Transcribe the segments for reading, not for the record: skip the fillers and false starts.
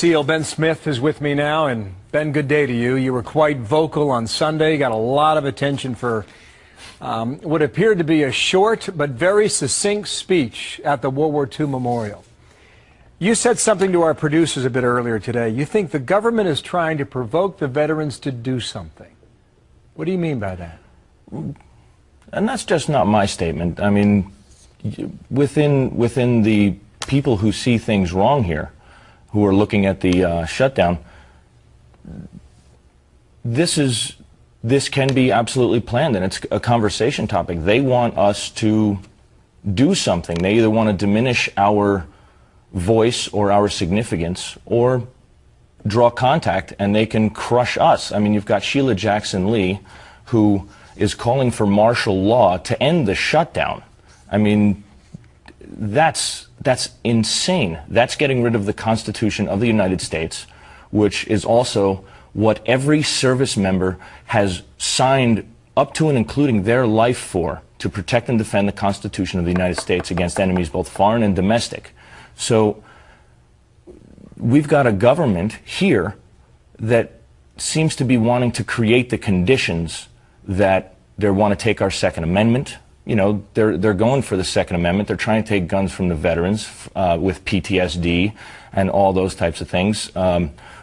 Steel. Ben Smith is with me now, and Ben, good day to you. You were quite vocal on Sunday, got a lot of attention for what appeared to be a short but very succinct speech at the World War II Memorial. You said something to our producers a bit earlier today. You think the government is trying to provoke the veterans to do something. What do you mean by that? And that's just not my statement. I mean, within the people who see things wrong here, who are looking at the shutdown, this can be absolutely planned, and it's a conversation topic. They want us to do something. They either want to diminish our voice or our significance, or draw contact, and they can crush us. I mean, you've got Sheila Jackson Lee, who is calling for martial law to end the shutdown. I mean, that's insane. That's getting rid of the Constitution of the United States, which is also what every service member has signed up to and including their life for, to protect and defend the Constitution of the United States against enemies both foreign and domestic. So we've got a government here that seems to be wanting to create the conditions that they want to take our Second Amendment. You know, they're going for the Second Amendment. They're trying to take guns from the veterans with PTSD and all those types of things.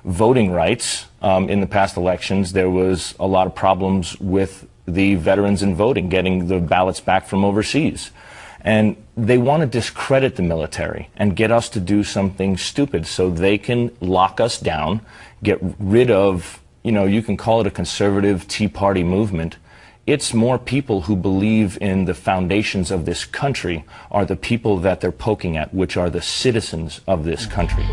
Voting rights. In the past elections, there was a lot of problems with the veterans in voting, getting the ballots back from overseas. And they want to discredit the military and get us to do something stupid so they can lock us down, get rid of, you know, you can call it a conservative Tea Party movement. It's more people who believe in the foundations of this country are the people that they're poking at, which are the citizens of this country.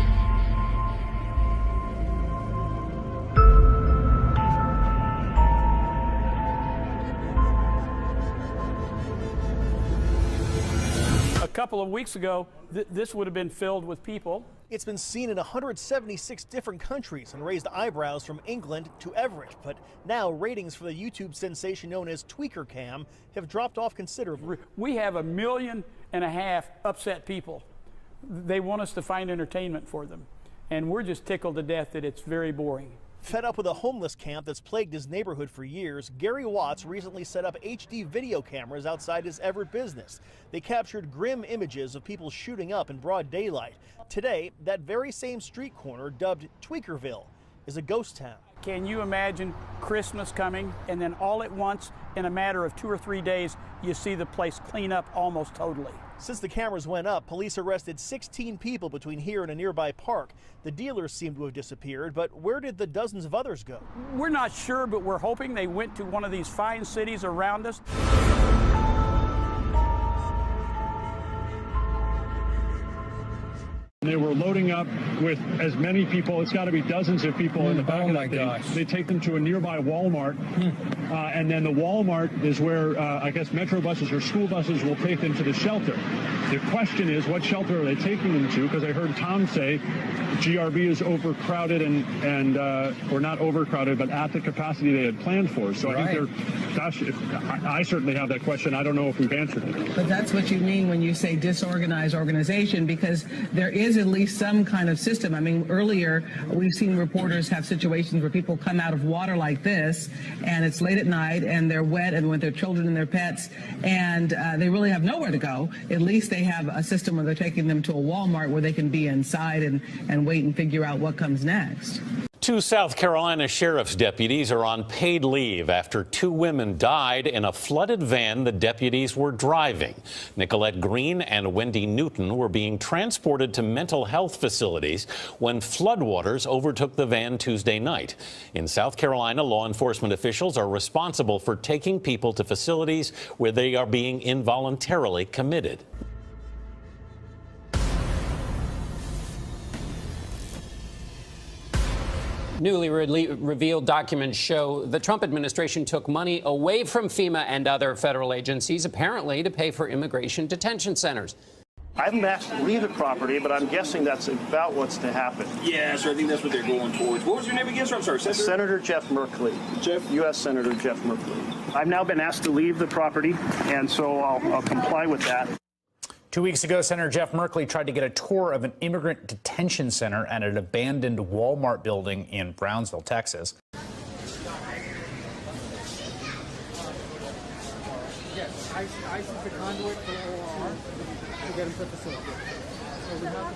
A couple of weeks ago, this would have been filled with people. It's been seen in 176 different countries and raised eyebrows from England to Everett. But now ratings for the YouTube sensation known as Tweaker Cam have dropped off considerably. We have 1.5 million upset people. They want us to find entertainment for them. And we're just tickled to death that it's very boring. Fed up with a homeless camp that's plagued his neighborhood for years, Gary Watts recently set up HD video cameras outside his Everett business. They captured grim images of people shooting up in broad daylight. Today, that very same street corner, dubbed Tweakerville, is a ghost town. Can you imagine Christmas coming, and then all at once, in a matter of 2 or 3 days, you see the place clean up almost totally? Since the cameras went up, police arrested 16 people between here and a nearby park. The dealers seem to have disappeared, but where did the dozens of others go? We're not sure, but we're hoping they went to one of these fine cities around us. They were loading up with as many people, it's got to be dozens of people in the back of that thing. They take them to a nearby Walmart, and then the Walmart is where, I guess, metro buses or school buses will take them to the shelter. The question is, what shelter are they taking them to? Because I heard Tom say GRB is overcrowded and or not overcrowded, but at the capacity they had planned for. So I think they're, gosh, I certainly have that question. I don't know if we've answered it. But that's what you mean when you say disorganized organization, because there is at least some kind of system. I mean, earlier we've seen reporters have situations where people come out of water like this, and it's late at night, and they're wet, and with their children and their pets, and they really have nowhere to go. At least they have a system where they're taking them to a Walmart where they can be inside and wait and figure out what comes next. 2 South Carolina sheriff's deputies are on paid leave after 2 women died in a flooded van the deputies were driving. Nicolette Green and Wendy Newton were being transported to mental health facilities when floodwaters overtook the van Tuesday night. In South Carolina, law enforcement officials are responsible for taking people to facilities where they are being involuntarily committed. Newly revealed documents show the Trump administration took money away from FEMA and other federal agencies, apparently to pay for immigration detention centers. I haven't asked to leave the property, but I'm guessing that's about what's to happen. Yeah, so I think that's what they're going towards. What was your name again, sir? I'm sorry, Senator Jeff Merkley. U.S. Senator Jeff Merkley. I've now been asked to leave the property, and so I'll comply with that. 2 weeks ago, Senator Jeff Merkley tried to get a tour of an immigrant detention center at an abandoned Walmart building in Brownsville, Texas. Yes, ICE is the conduit for OR to get into the facility. So we have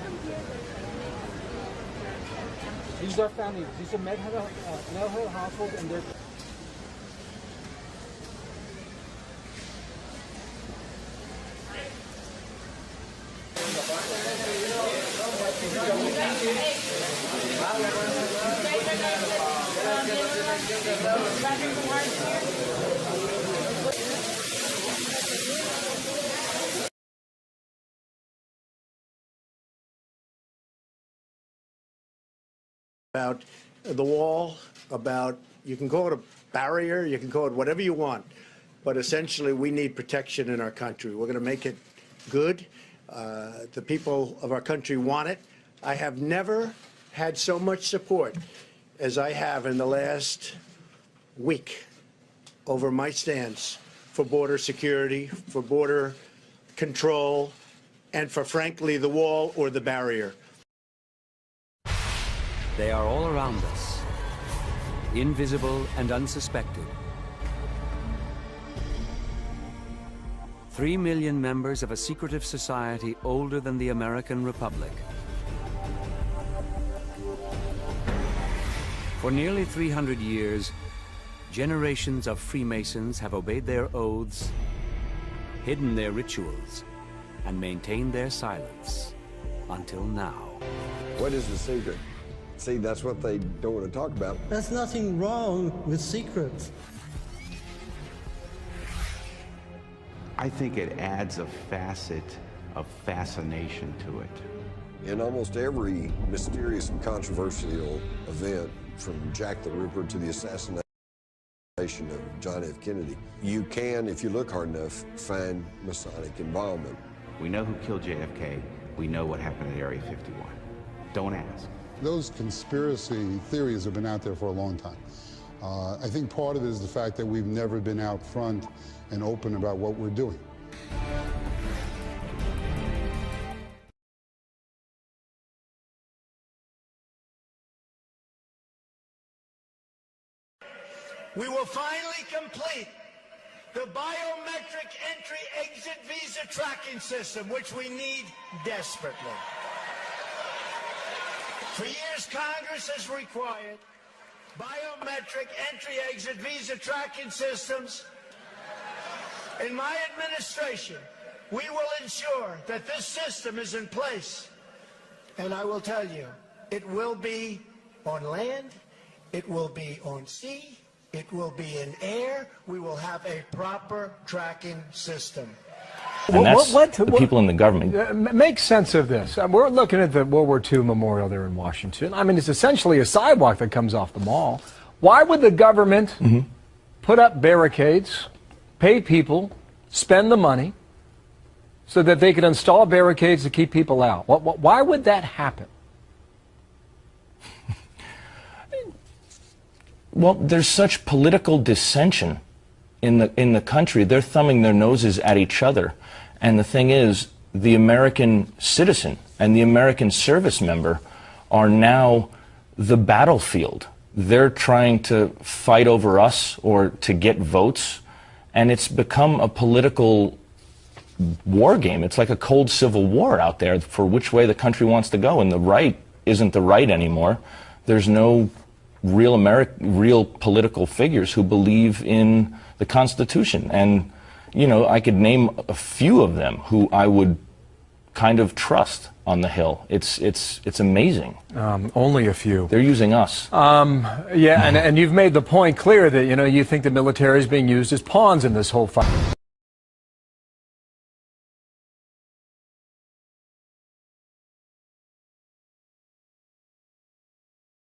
these are families. These are mental health households, and they're about the wall, about, you can call it a barrier, you can call it whatever you want, but essentially we need protection in our country. We're going to make it good. The people of our country want it. I have never had so much support as I have in the last week over my stance for border security, for border control, and for, frankly, the wall or the barrier. They are all around us, invisible and unsuspected. 3 million members of a secretive society older than the American Republic. For nearly 300 years, generations of Freemasons have obeyed their oaths, hidden their rituals, and maintained their silence until now. What is the secret? See, that's what they don't want to talk about. There's nothing wrong with secrets. I think it adds a facet of fascination to it. In almost every mysterious and controversial event, from Jack the Ripper to the assassination of John F. Kennedy, you can, if you look hard enough, find Masonic involvement. We know who killed JFK. We know what happened at Area 51. Don't ask. Those conspiracy theories have been out there for a long time. I think part of it is the fact that we've never been out front and open about what we're doing. We will finally complete the biometric entry-exit visa tracking system, which we need desperately. For years, Congress has required biometric entry-exit visa tracking systems. In my administration, we will ensure that this system is in place. And I will tell you, it will be on land, it will be on sea, it will be in air. We will have a proper tracking system. And that's the people in the government. Make sense of this. We're looking at the World War II memorial there in Washington. I mean, it's essentially a sidewalk that comes off the mall. Why would the government put up barricades, pay people, spend the money, so that they could install barricades to keep people out? Why would that happen? Well, there's such political dissension in the country. They're thumbing their noses at each other. And the thing is, the American citizen and the American service member are now the battlefield. They're trying to fight over us or to get votes, and it's become a political war game. It's like a cold civil war out there for which way the country wants to go, and the right isn't the right anymore. There's no real political figures who believe in the Constitution. And, you know, I could name a few of them who I would kind of trust on the Hill. It's amazing. Only a few. They're using us. Yeah, and you've made the point clear that, you know, you think the military is being used as pawns in this whole fight.